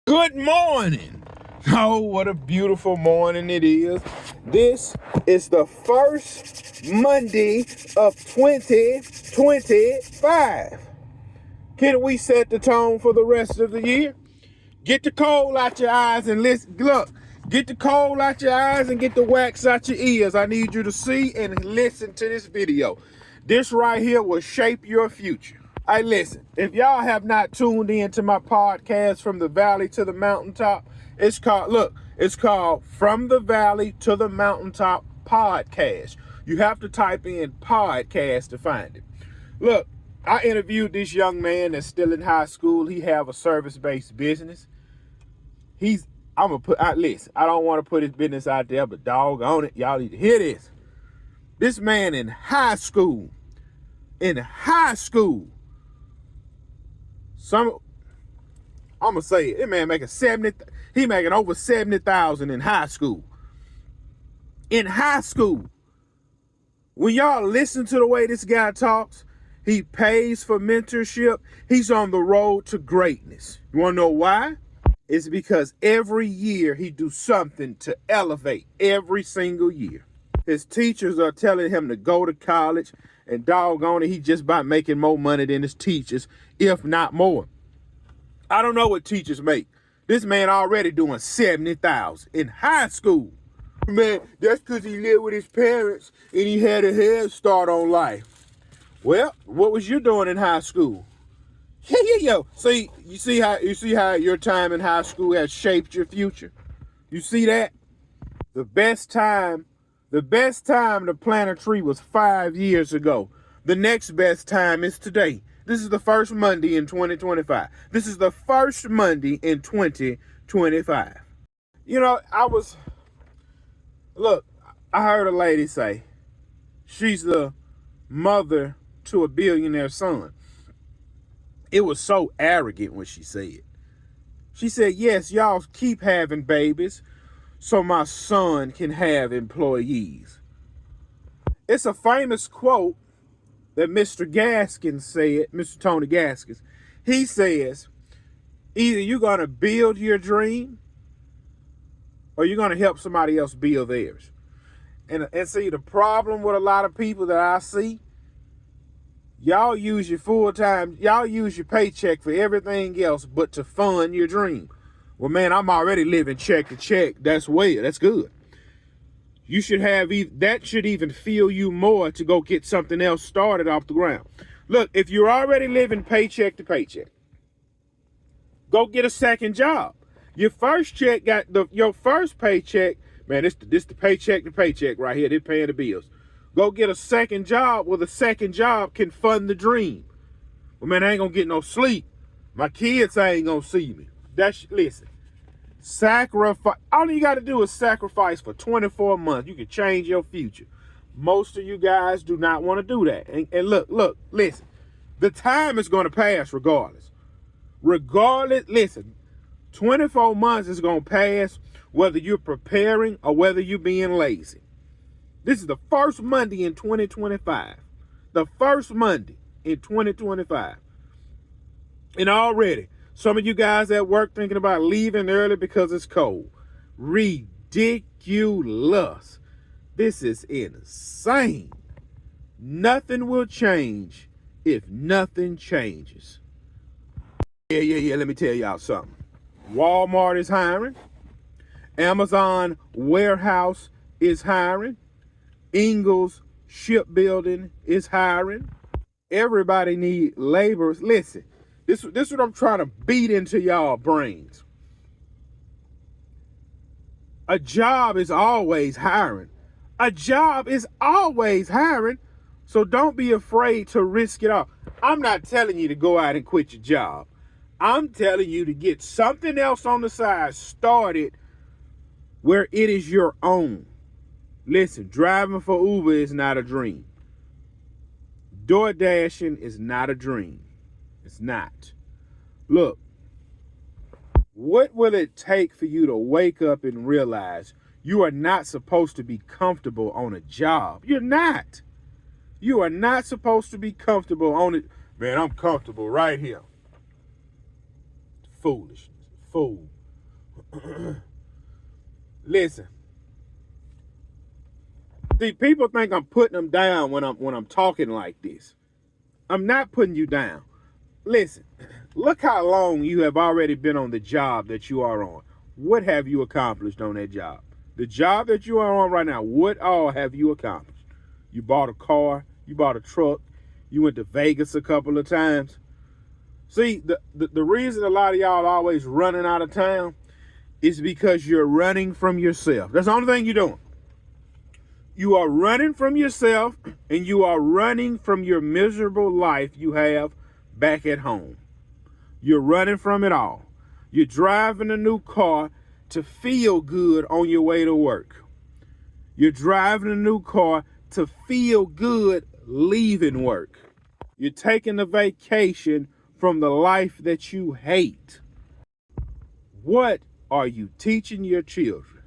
Good morning. Oh, what a beautiful morning it is. This is the first Monday of 2025. Can we set the tone for the rest of the year? Get the coal out your eyes and listen. Look, get the coal out your eyes and get the wax out your ears. I need you to see and listen to this video. This right here will shape your future. Hey, listen, if y'all have not tuned in to my podcast, From the Valley to the Mountaintop, it's called From the Valley to the Mountaintop Podcast. You have to type in podcast to find it. Look, I interviewed this young man that's still in high school. He have a service-based business. Listen, I don't want to put his business out there, but doggone it, y'all need to hear this. This man in high school, I'm gonna say it. This man making over 70,000 in high school. In high school. When y'all listen to the way this guy talks, he pays for mentorship. He's on the road to greatness. You wanna know why? It's because every year he do something to elevate every single year. His teachers are telling him to go to college, and doggone it, he just about making more money than his teachers, if not more. I don't know what teachers make. This man already doing 70,000 in high school. Man, that's because he lived with his parents and he had a head start on life. Well, what was you doing in high school? Yo. See, you see how your time in high school has shaped your future? You see that? The best time to plant a tree was 5 years ago. The next best time is today. This is the first Monday in 2025. This is the first Monday in 2025. You know, I heard a lady say she's the mother to a billionaire son. It was so arrogant when she said it. She said, yes, y'all keep having babies so my son can have employees. It's a famous quote that Mr. Gaskins said, Mr. Tony Gaskins. He says, either you're going to build your dream or you're going to help somebody else build theirs. And see, the problem with a lot of people that I see, y'all use your paycheck for everything else but to fund your dream. Well, man, I'm already living check to check. That's good. You should that should even fuel you more to go get something else started off the ground. Look, if you're already living paycheck to paycheck, go get a second job. Your first paycheck, man, this the paycheck to paycheck right here. They're paying the bills. Go get a second job where the second job can fund the dream. Well, man, I ain't gonna get no sleep. My kids ain't gonna see me. Listen. Sacrifice. All you got to do is sacrifice for 24 months. You can change your future. Most of you guys do not want to do that. And look, listen. The time is going to pass regardless. Listen. 24 months is going to pass whether you're preparing or whether you're being lazy. This is the first Monday in 2025. The first Monday in 2025. And already, some of you guys at work thinking about leaving early because it's cold. Ridiculous. This is insane. Nothing will change if nothing changes. Yeah. Let me tell y'all something. Walmart is hiring. Amazon warehouse is hiring. Ingalls shipbuilding is hiring. Everybody need laborers. Listen. This is what I'm trying to beat into y'all brains. A job is always hiring. So don't be afraid to risk it all. I'm not telling you to go out and quit your job. I'm telling you to get something else on the side started where it is your own. Listen, driving for Uber is not a dream. Door dashing is not a dream. It's not. Look, what will it take for you to wake up and realize you are not supposed to be comfortable on a job? You're not. You are not supposed to be comfortable on it. Man, I'm comfortable right here. Foolishness. Fool. Listen, see, people think I'm putting them down when I'm talking like this. I'm not putting you down. Listen, look how long you have already been on the job that you are on. What have you accomplished on that job? The job that you are on right now, what all have you accomplished? You bought a car, you bought a truck, you went to Vegas a couple of times. See, the reason a lot of y'all are always running out of town is because you're running from yourself. That's the only thing you're doing. You are running from yourself, and you are running from your miserable life you have back at home. You're running from it all. You're driving a new car to feel good on your way to work. You're driving a new car to feel good leaving work. You're taking a vacation from the life that you hate. What are you teaching your children?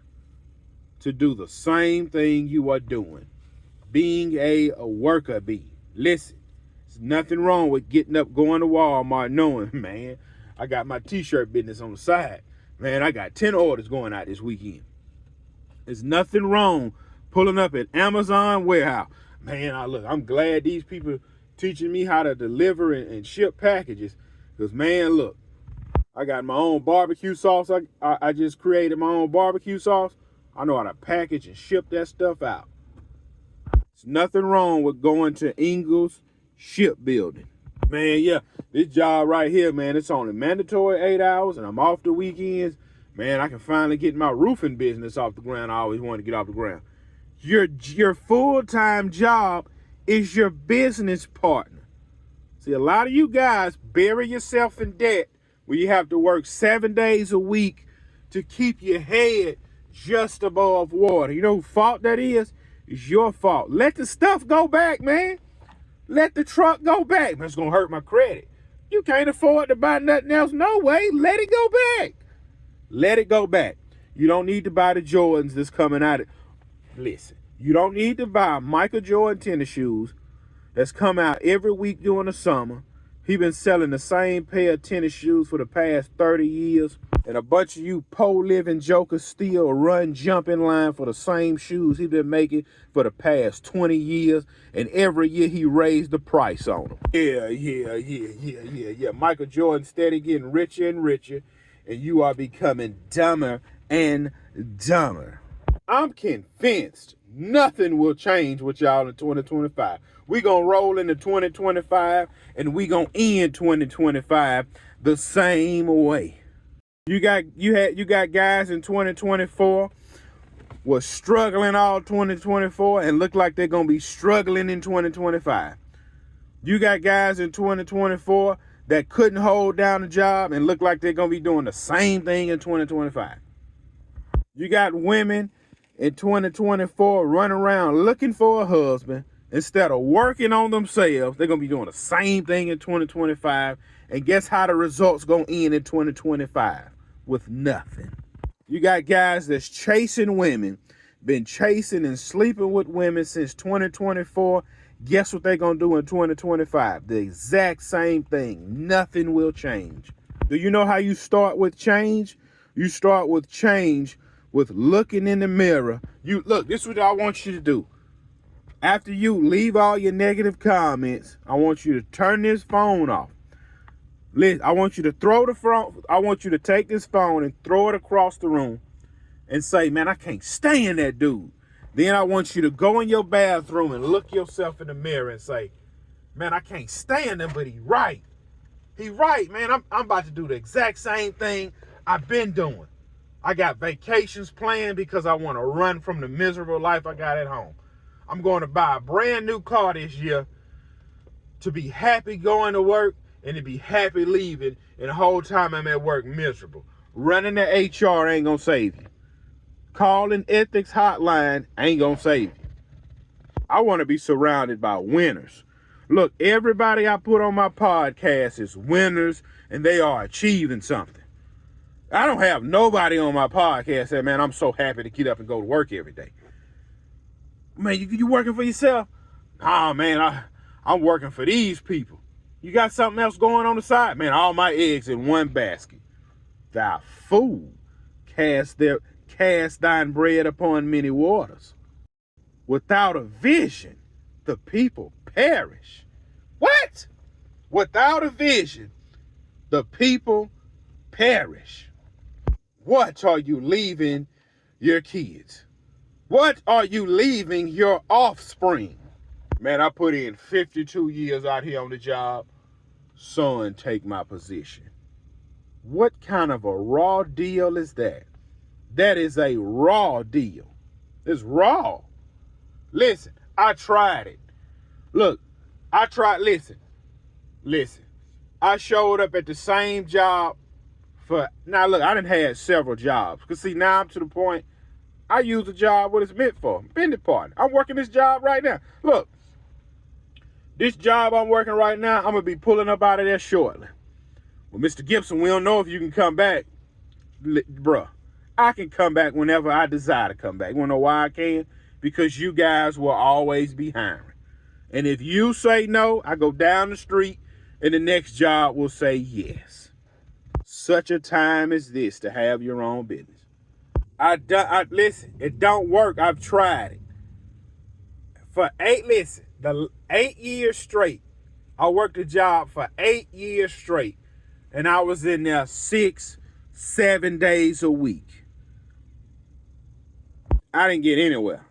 To do the same thing you are doing. Being a worker bee. Listen, there's nothing wrong with getting up, going to Walmart, knowing, man, I got my t-shirt business on the side. Man, I got 10 orders going out this weekend. There's nothing wrong pulling up at Amazon warehouse. Man, I'm glad these people teaching me how to deliver and ship packages. Because, man, look, I got my own barbecue sauce. I just created my own barbecue sauce. I know how to package and ship that stuff out. There's nothing wrong with going to Ingalls Shipbuilding. Man, yeah, this job right here, man, it's only mandatory 8 hours, and I'm off the weekends. Man, I can finally get my roofing business off the ground. I always wanted to get off the ground. Your full-time job is your business partner. See, a lot of you guys bury yourself in debt where you have to work 7 days a week to keep your head just above water. You know whose fault that is? It's your fault. Let the stuff go back, man. Let the truck go back. Man, it's going to hurt my credit. You can't afford to buy nothing else. No way. Let it go back. Let it go back. You don't need to buy the Jordans that's coming out. Listen, you don't need to buy Michael Jordan tennis shoes that's come out every week during the summer. He been selling the same pair of tennis shoes for the past 30 years. And a bunch of you po-living jokers still run, jump in line for the same shoes he been making for the past 20 years. And every year he raised the price on them. Yeah. Michael Jordan steady getting richer and richer. And you are becoming dumber and dumber. I'm convinced nothing will change with y'all in 2025. We gonna roll into 2025 and we gonna end 2025 the same way. You got guys in 2024 was struggling all 2024 and look like they're gonna be struggling in 2025. You got guys in 2024 that couldn't hold down a job and look like they're gonna be doing the same thing in 2025. You got women in 2024 running around looking for a husband instead of working on themselves. They're going to be doing the same thing in 2025. And guess how the results going to end in 2025? With nothing. You got guys that's chasing women, been chasing and sleeping with women since 2024. Guess what they're going to do in 2025? The exact same thing. Nothing will change. Do you know how you start with change? You start with change with looking in the mirror. This is what I want you to do. After you leave all your negative comments, I want you to turn this phone off. I want you to throw the phone. I want you to take this phone and throw it across the room and say, man, I can't stand that dude. Then I want you to go in your bathroom and look yourself in the mirror and say, man, I can't stand him, but he right. He right, man. I'm about to do the exact same thing I've been doing. I got vacations planned because I want to run from the miserable life I got at home. I'm going to buy a brand new car this year to be happy going to work and to be happy leaving. And the whole time I'm at work miserable. Running the HR ain't going to save you. Calling ethics hotline ain't going to save you. I want to be surrounded by winners. Look, everybody I put on my podcast is winners and they are achieving something. I don't have nobody on my podcast say, man, I'm so happy to get up and go to work every day. Man, you working for yourself? Oh, man, I'm working for these people. You got something else going on the side? Man, all my eggs in one basket. Thou fool. cast thine bread upon many waters. Without a vision, the people perish. What? Without a vision, the people perish. What are you leaving your kids? What are you leaving your offspring? Man, I put in 52 years out here on the job. Son, take my position. What kind of a raw deal is that? That is a raw deal. It's raw. Listen, I tried it. Look, listen. I showed up at the same job now look, I done had several jobs. Because see, now I'm to the point, I use a job what it's meant for. Bending partner. I'm working this job right now. Look, this job I'm working right now, I'm going to be pulling up out of there shortly. Well, Mr. Gibson, we don't know if you can come back. Bruh, I can come back whenever I desire to come back. You want to know why I can? Because you guys will always be hiring. And if you say no, I go down the street and the next job will say yes. Such a time as this to have your own business. Listen, it don't work. I've tried it. The 8 years straight. I worked a job for 8 years straight. And I was in there 6-7 days a week. I didn't get anywhere.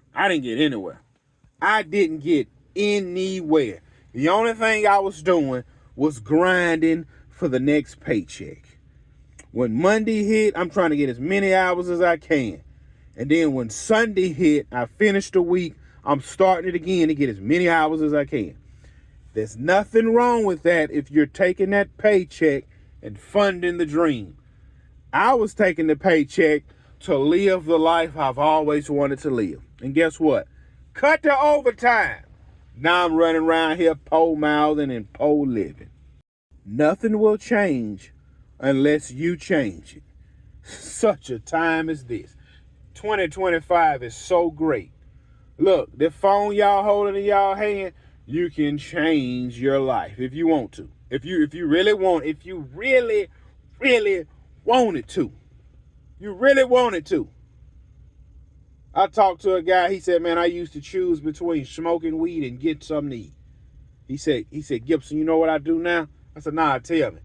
The only thing I was doing was grinding for the next paycheck. When Monday hit, I'm trying to get as many hours as I can. And then when Sunday hit, I finished the week, I'm starting it again to get as many hours as I can. There's nothing wrong with that if you're taking that paycheck and funding the dream. I was taking the paycheck to live the life I've always wanted to live. And guess what? Cut the overtime. Now I'm running around here pole mouthing and pole living. Nothing will change unless you change it. Such a time as this. 2025 is so great. Look, the phone y'all holding in y'all hand, you can change your life if you want to. If you really want it to. You really want it to. I talked to a guy, he said, man, I used to choose between smoking weed and get something to eat. He said, Gibson, you know what I do now? I said, nah, tell me.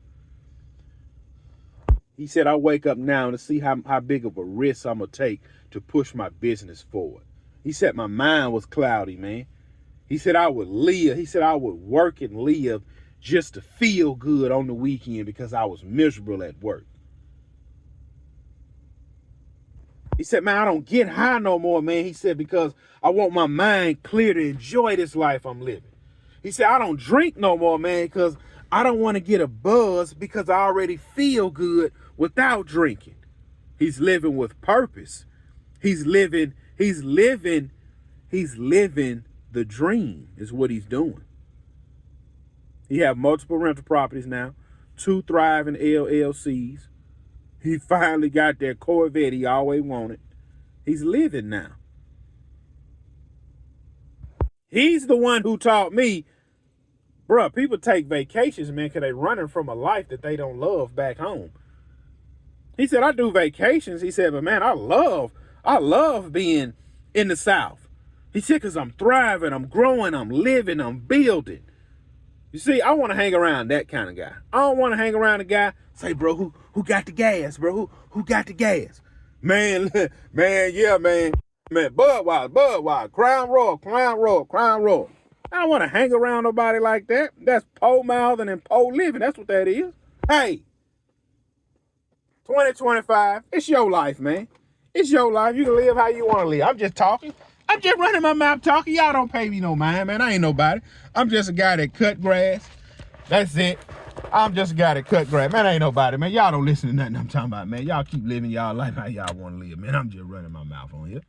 He said, I wake up now to see how big of a risk I'm going to take to push my business forward. He said, my mind was cloudy, man. He said, I would live. He said, I would work and live just to feel good on the weekend because I was miserable at work. He said, man, I don't get high no more, man. He said, because I want my mind clear to enjoy this life I'm living. He said, I don't drink no more, man, because I don't want to get a buzz because I already feel good without drinking. He's living with purpose. He's living the dream is what he's doing. He have multiple rental properties now, 2 thriving LLCs. He finally got that Corvette he always wanted. He's living now. He's the one who taught me, bruh, people take vacations, man, because they running from a life that they don't love back home. He said, I do vacations. He said, but man, I love being in the South. He said, because I'm thriving, I'm growing, I'm living, I'm building. You see, I want to hang around that kind of guy. I don't want to hang around a guy, say, bro, who got the gas, bro? Who got the gas? Man, yeah, man. Man, Budweiser, Crown Royal. I don't want to hang around nobody like that. That's pole mouthing and pole living. That's what that is. Hey, 2025, it's your life, man. It's your life. You can live how you want to live. I'm just talking. I'm just running my mouth talking. Y'all don't pay me no mind, man. I ain't nobody. I'm just a guy that cut grass. That's it. I'm just a guy that cut grass. Man, I ain't nobody, man. Y'all don't listen to nothing I'm talking about, man. Y'all keep living y'all life how y'all want to live, man. I'm just running my mouth on here.